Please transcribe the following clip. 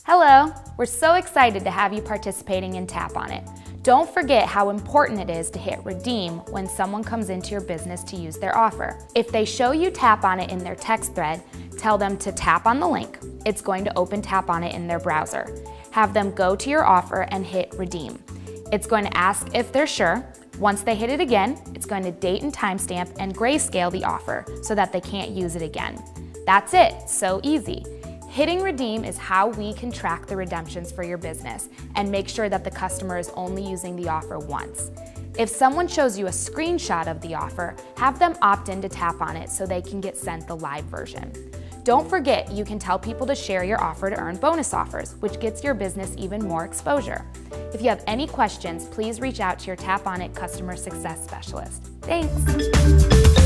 Hello! We're so excited to have you participating in TapOnIt. Don't forget how important it is to hit redeem when someone comes into your business to use their offer. If they show you TapOnIt in their text thread, tell them to tap on the link. It's going to open TapOnIt in their browser. Have them go to your offer and hit redeem. It's going to ask if they're sure. Once they hit it again, it's going to date and timestamp and grayscale the offer so that they can't use it again. That's it, so easy. Hitting redeem is how we can track the redemptions for your business and make sure that the customer is only using the offer once. If someone shows you a screenshot of the offer, have them opt in to TapOnIt so they can get sent the live version. Don't forget, you can tell people to share your offer to earn bonus offers, which gets your business even more exposure. If you have any questions, please reach out to your TapOnIt customer success specialist. Thanks!